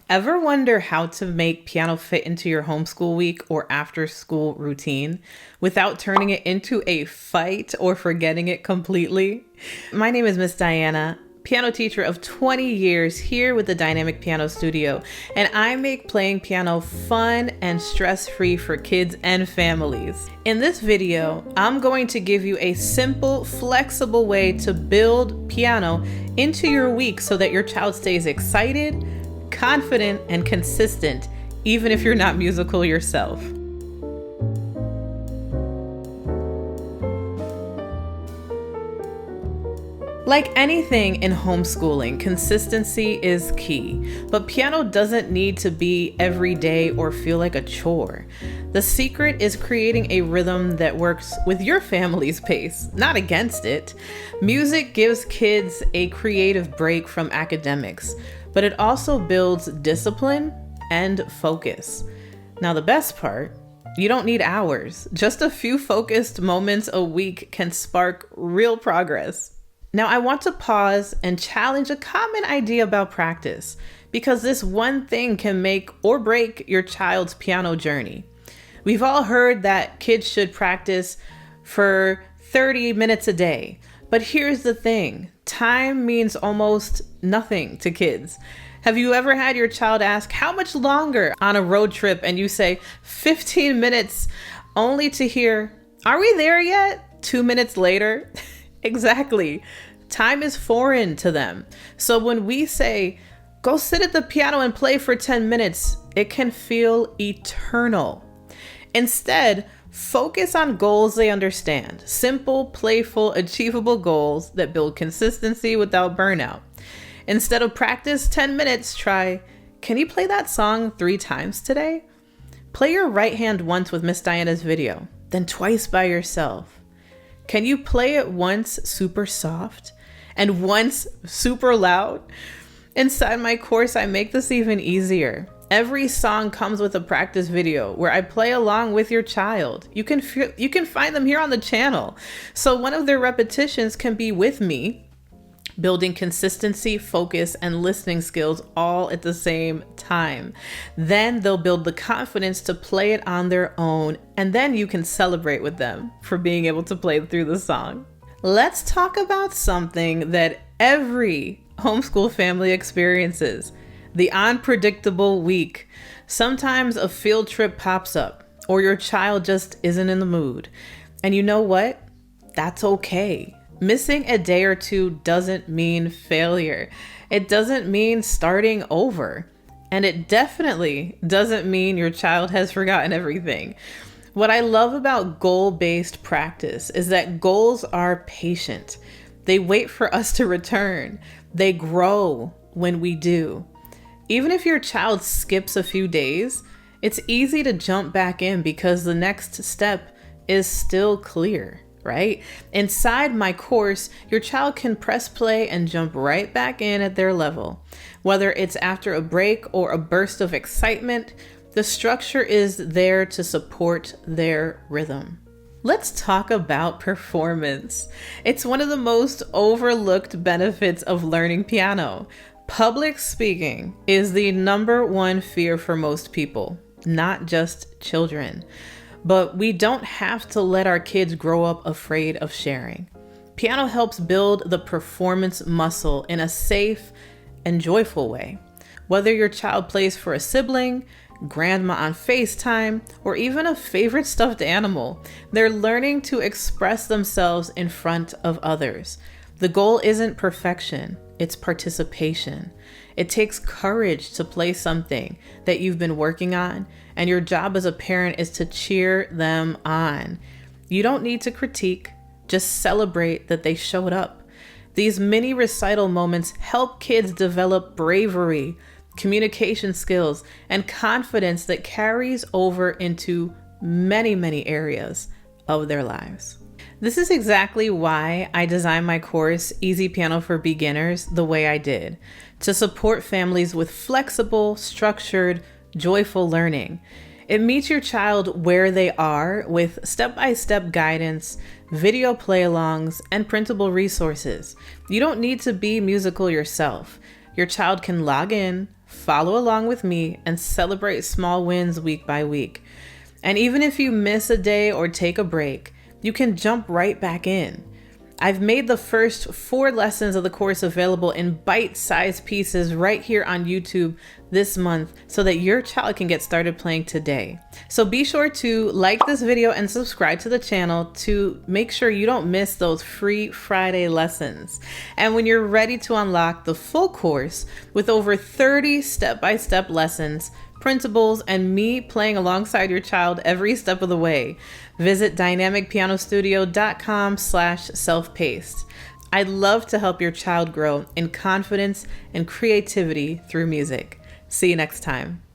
Ever wonder how to make piano fit into your homeschool week or after school routine without turning it into a fight or forgetting it completely? My name is Miss Diana, piano teacher of 20 years here with the Dynamic Piano Studio, and I make playing piano fun and stress-free for kids and families. In this video, I'm going to give you a simple, flexible way to build piano into your week so that your child stays excited, confident, and consistent, even if you're not musical yourself. Like anything in homeschooling, consistency is key, but piano doesn't need to be every day or feel like a chore. The secret is creating a rhythm that works with your family's pace, not against it. Music gives kids a creative break from academics, but it also builds discipline and focus. Now, the best part, you don't need hours. Just a few focused moments a week can spark real progress. Now, I want to pause and challenge a common idea about practice, because this one thing can make or break your child's piano journey. We've all heard that kids should practice for 30 minutes a day, but here's the thing. Time means almost nothing to kids. Have you ever had your child ask how much longer on a road trip and you say 15 minutes only to hear, "Are we there yet?" 2 minutes later? Exactly. Time is foreign to them. So when we say, "Go sit at the piano and play for 10 minutes, it can feel eternal. Instead, focus on goals they understand. Simple, playful, achievable goals that build consistency without burnout. Instead of practice 10 minutes, try, "Can you play that song 3 times today?" Play your right hand once with Miss Diana's video, then twice by yourself. Can you play it once super soft and once super loud? Inside my course, I make this even easier. Every song comes with a practice video where I play along with your child. You can find them here on the channel. So one of their repetitions can be with me, building consistency, focus, and listening skills all at the same time. Then they'll build the confidence to play it on their own, and then you can celebrate with them for being able to play through the song. Let's talk about something that every homeschool family experiences: the unpredictable week. Sometimes a field trip pops up, or your child just isn't in the mood. And you know what? That's okay. Missing a day or two doesn't mean failure. It doesn't mean starting over. And it definitely doesn't mean your child has forgotten everything. What I love about goal-based practice is that goals are patient. They wait for us to return. They grow when we do. Even if your child skips a few days, it's easy to jump back in because the next step is still clear, right? Inside my course, your child can press play and jump right back in at their level. Whether it's after a break or a burst of excitement, the structure is there to support their rhythm. Let's talk about performance. It's one of the most overlooked benefits of learning piano. Public speaking is the #1 fear for most people, not just children. But we don't have to let our kids grow up afraid of sharing. Piano helps build the performance muscle in a safe and joyful way. Whether your child plays for a sibling, grandma on FaceTime, or even a favorite stuffed animal, they're learning to express themselves in front of others. The goal isn't perfection, it's participation. It takes courage to play something that you've been working on, and your job as a parent is to cheer them on. You don't need to critique, just celebrate that they showed up. These mini recital moments help kids develop bravery, communication skills, and confidence that carries over into many, many areas of their lives. This is exactly why I designed my course, Easy Piano for Beginners, the way I did, to support families with flexible, structured, joyful learning. It meets your child where they are with step-by-step guidance, video play-alongs, and printable resources. You don't need to be musical yourself. Your child can log in, follow along with me and celebrate small wins week by week. And even if you miss a day or take a break, you can jump right back in. I've made the first 4 lessons of the course available in bite-sized pieces right here on YouTube this month so that your child can get started playing today. So be sure to like this video and subscribe to the channel to make sure you don't miss those free Friday lessons. And when you're ready to unlock the full course with over 30 step-by-step lessons, principles, and me playing alongside your child every step of the way, visit dynamicpianostudio.com/self-paced. I'd love to help your child grow in confidence and creativity through music. See you next time.